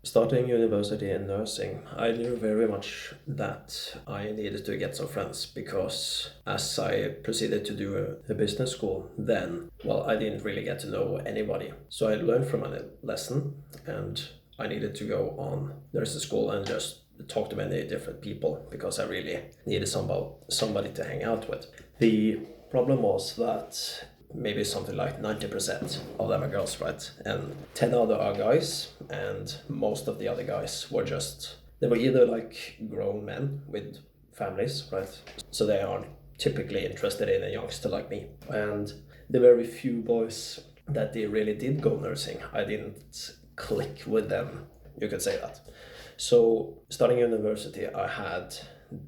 Starting university in nursing, I knew very much that I needed to get some friends because as I proceeded to do a business school, then, well, I didn't really get to know anybody. So I learned from a lesson and I needed to go on nursing school and just talk to many different people because I really needed somebody to hang out with. The problem was that maybe something like 90% of them are girls, right? And 10 other are guys, and most of the other guys were they were either like grown men with families, right? So they aren't typically interested in a youngster like me. And the very few boys that they really did go nursing, I didn't click with them, you could say that. So starting university, I had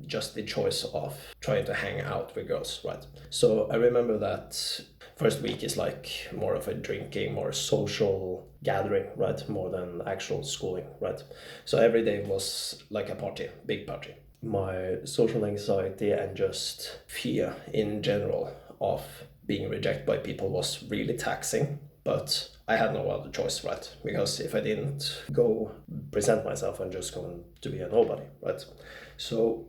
just the choice of trying to hang out with girls, right? So I remember that first week is like more of a drinking, more social gathering, right? More than actual schooling, right? So every day was like a party, big party. My social anxiety and just fear in general of being rejected by people was really taxing, but I had no other choice, right? Because if I didn't go present myself, I'm just going to be a nobody, right? So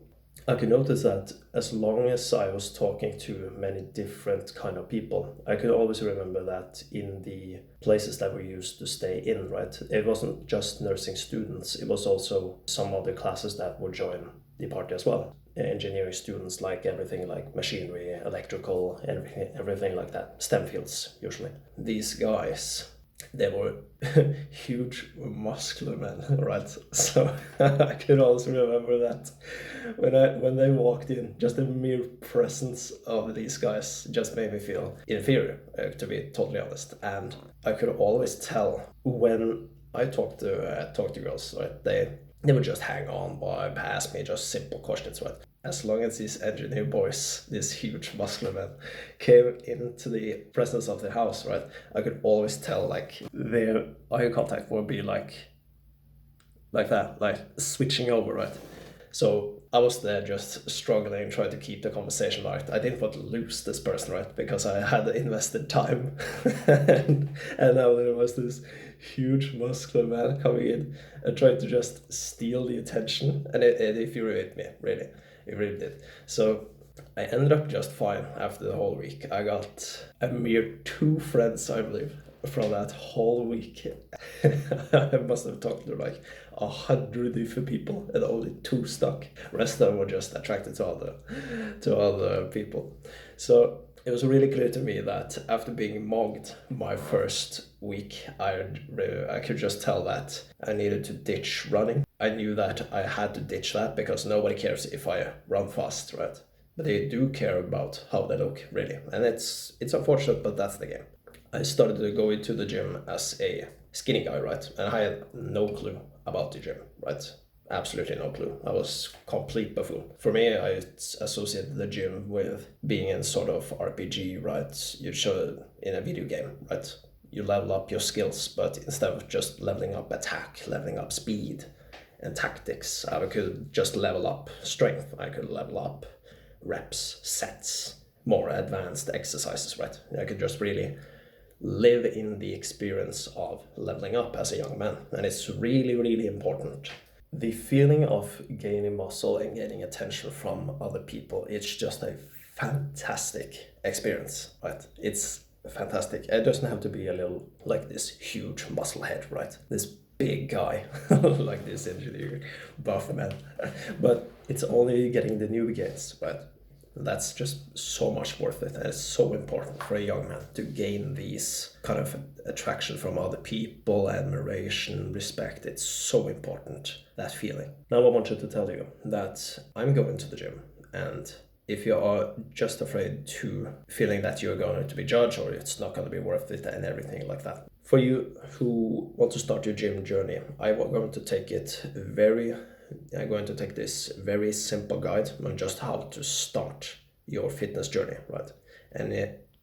I could notice that as long as I was talking to many different kind of people, I could always remember that in the places that we used to stay in, right? It wasn't just nursing students, it was also some other classes that would join the party as well. Engineering students like everything like machinery, electrical, everything like that. STEM fields, usually. These guys, they were huge muscular men, right? So I could also remember that when they walked in, just the mere presence of these guys just made me feel inferior, to be totally honest. And I could always tell when I talked to girls, right? They would just hang on by past me, just simple questions, right? As long as these engineer boys, these huge muscular men, came into the presence of the house, right? I could always tell like their eye contact would be like that, like switching over, right? So I was there just struggling, trying to keep the conversation light. I didn't want to lose this person, right? Because I had invested time. And now there was this huge muscular man coming in and trying to just steal the attention. And it infuriated me, really. It really did. So I ended up just fine after the whole week. I got a mere two friends, I believe, from that whole week. I must have talked to like 100 different people and only two stuck. Rest of them were just attracted to other people. So it was really clear to me that after being mugged my first week, I could just tell that I needed to ditch running. I knew that I had to ditch that because nobody cares if I run fast, right? But they do care about how they look, really. And it's unfortunate, but that's the game. I started to go into the gym as a skinny guy, right? And I had no clue about the gym, right? Absolutely no clue. I was complete buffoon. For me, I associated the gym with being in sort of RPG, right? You should in a video game, right? You level up your skills, but instead of just leveling up attack, leveling up speed and tactics, I could just level up strength. I could level up reps, sets, more advanced exercises, right? I could just really live in the experience of leveling up as a young man. And it's really, really important. The feeling of gaining muscle and getting attention from other people, it's just a fantastic experience, right? It's fantastic. It doesn't have to be a little, like this huge muscle head, right? This big guy, like this engineer, buff man. But it's only getting the newbie gains, right? That's just so much worth it, and it's so important for a young man to gain these kind of attraction from other people, admiration, respect. It's so important, that feeling. Now I want you to tell you that I'm going to the gym, and if you are just afraid to feeling that you're going to be judged or it's not going to be worth it and everything like that, for you who want to start your gym journey, I'm going to take this very simple guide on just how to start your fitness journey, right? And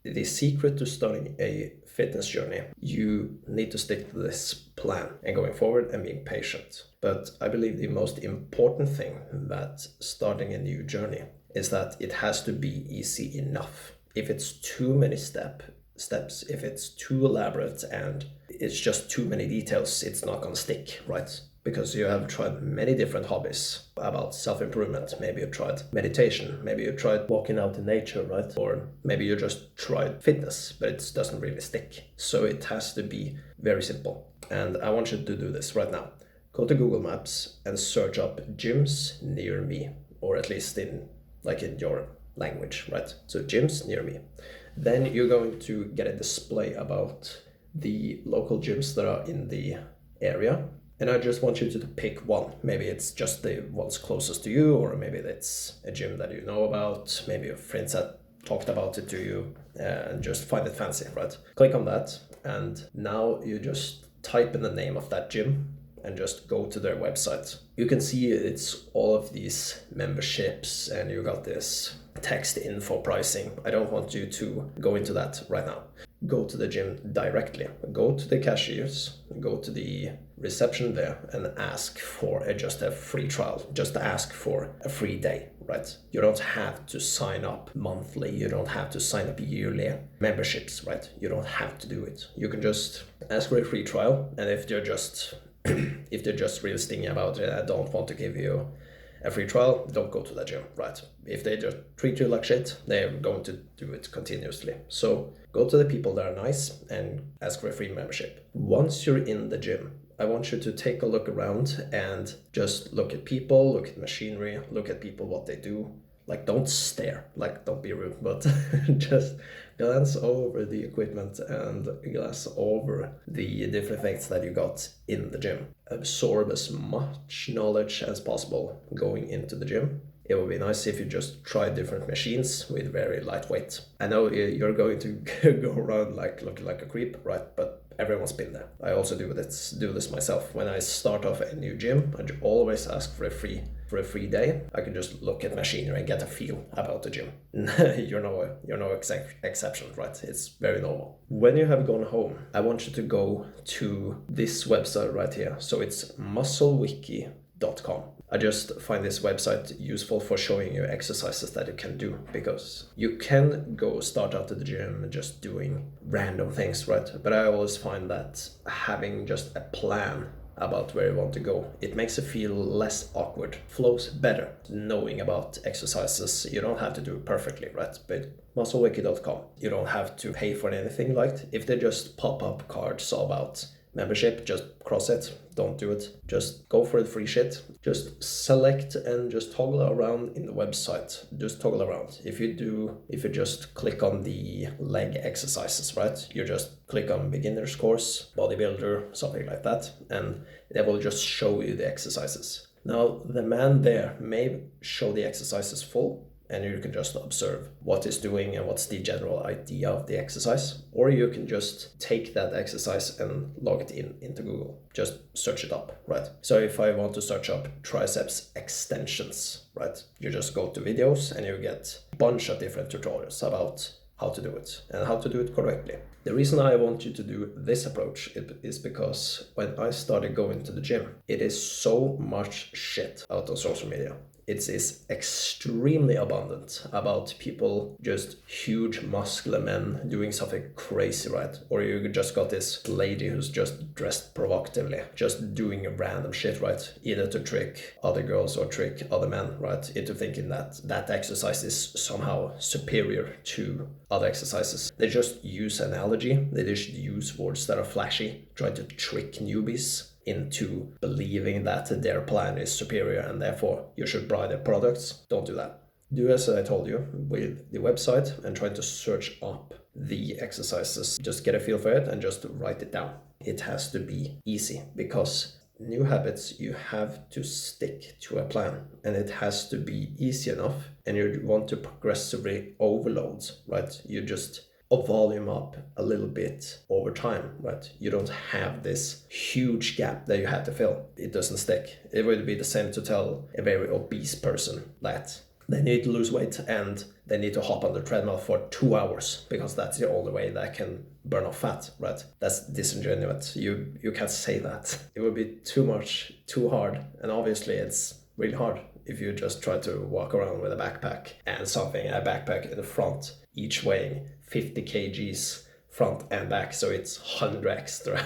the secret to starting a fitness journey, you need to stick to this plan and going forward and being patient. But I believe the most important thing that starting a new journey is that it has to be easy enough. If it's too many steps, if it's too elaborate and it's just too many details, it's not gonna stick, right? because you have tried many different hobbies about self-improvement. Maybe you tried meditation, maybe you tried walking out in nature, right? Or maybe you just tried fitness, but it doesn't really stick. So it has to be very simple. And I want you to do this right now. Go to Google Maps and search up gyms near me, or at least in your language, right? So gyms near me. Then you're going to get a display about the local gyms that are in the area. And I just want you to pick one. Maybe it's just the ones closest to you, or maybe it's a gym that you know about. Maybe your friends have talked about it to you, and just find it fancy, right? Click on that, and now you just type in the name of that gym and just go to their website. You can see it's all of these memberships, and you got this text info pricing. I don't want you to go into that right now. Go to the gym directly. Go to the cashiers, go to the reception there, and ask for just a free trial. Just ask for a free day, right? You don't have to sign up monthly. You don't have to sign up yearly memberships, right? You don't have to do it. You can just ask for a free trial, and if they're just real stingy about it, I don't want to give you a free trial, don't go to that gym, right? If they just treat you like shit, they're going to do it continuously. So go to the people that are nice and ask for a free membership. Once you're in the gym, I want you to take a look around and just look at people, look at machinery, look at people, what they do. Like, don't stare, like, don't be rude, but just glance over the equipment and glance over the different things that you got in the gym. Absorb as much knowledge as possible going into the gym. It would be nice if you just try different machines with very lightweight. I know you're going to go around like looking like a creep, right? But everyone's been there. I also do this myself. When I start off a new gym, I always ask for a free day. I can just look at machinery and get a feel about the gym. You're no exception, right? It's very normal. When you have gone home, I want you to go to this website right here. So it's musclewiki.com. I just find this website useful for showing you exercises that you can do, because you can go start out at the gym just doing random things, right? But I always find that having just a plan about where you want to go, it makes it feel less awkward, flows better. Knowing about exercises, you don't have to do it perfectly, right? But musclewiki.com, you don't have to pay for anything. Like, if they just pop up cards about membership, just cross it, don't do it. Just go for the free shit. Just select and just toggle around in the website. Just toggle around. If you just click on the leg exercises, right? You just click on beginner's course, bodybuilder, something like that, and they will just show you the exercises. Now, the man there may show the exercises full, and you can just observe what he's doing and what's the general idea of the exercise. Or you can just take that exercise and log it into Google. Just search it up, right? So if I want to search up triceps extensions, right? You just go to videos and you get a bunch of different tutorials about how to do it and how to do it correctly. The reason I want you to do this approach is because when I started going to the gym, it is so much shit out on social media. It is extremely abundant about people, just huge muscular men doing something crazy, right? Or you just got this lady who's just dressed provocatively, just doing random shit, right? Either to trick other girls or trick other men, right? Into thinking that that exercise is somehow superior to other exercises. They just use analogy. They just use words that are flashy, try to trick newbies into believing that their plan is superior and therefore you should buy their products. Don't do that. Do as I told you with the website and try to search up the exercises. Just get a feel for it and just write it down. It has to be easy, because new habits, you have to stick to a plan, and it has to be easy enough, and you want to progressively overload, right? You just volume up a little bit over time, right? You don't have this huge gap that you have to fill. It doesn't stick. It would be the same to tell a very obese person that they need to lose weight and they need to hop on the treadmill for 2 hours because that's the only way they can burn off fat, right? That's disingenuous. You can't say that. It would be too much, too hard, and obviously it's really hard if you just try to walk around with a backpack and a backpack in the front, each weighing 50 kgs front and back, so it's 100 extra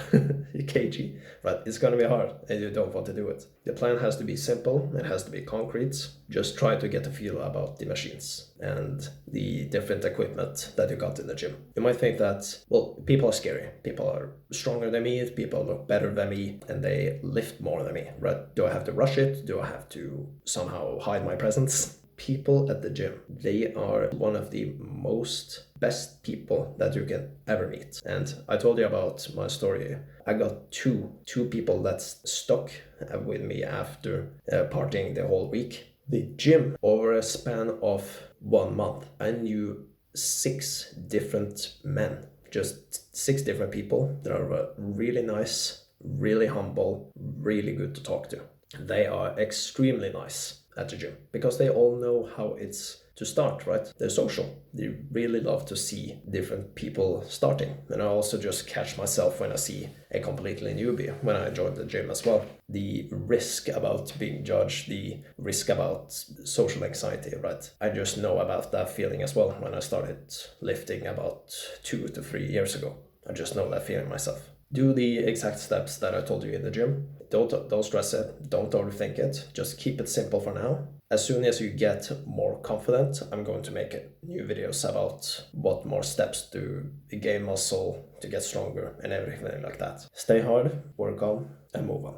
kg, right? It's gonna be hard and you don't want to do it. The plan has to be simple, it has to be concrete. Just try to get a feel about the machines and the different equipment that you got in the gym. You might think that, well, people are scary. People are stronger than me, people look better than me, and they lift more than me, right? Do I have to rush it? Do I have to somehow hide my presence? People at the gym, they are one of the most best people that you can ever meet. And I told you about my story. I got two people that stuck with me after partying the whole week. The gym, over a span of 1 month, I knew 6 different men, just 6 different people that are really nice, really humble, really good to talk to. They are extremely nice at the gym because they all know how it's to start, right? They're social. They really love to see different people starting. And I also just catch myself when I see a completely newbie when I join the gym as well. The risk about being judged, the risk about social anxiety, right? I just know about that feeling as well when I started lifting about 2 to 3 years ago. I just know that feeling myself. Do the exact steps that I told you in the gym. Don't stress it. Don't overthink it. Just keep it simple for now. As soon as you get more confident, I'm going to make new videos about what more steps to gain muscle, to get stronger, and everything like that. Stay hard, work on, and move on.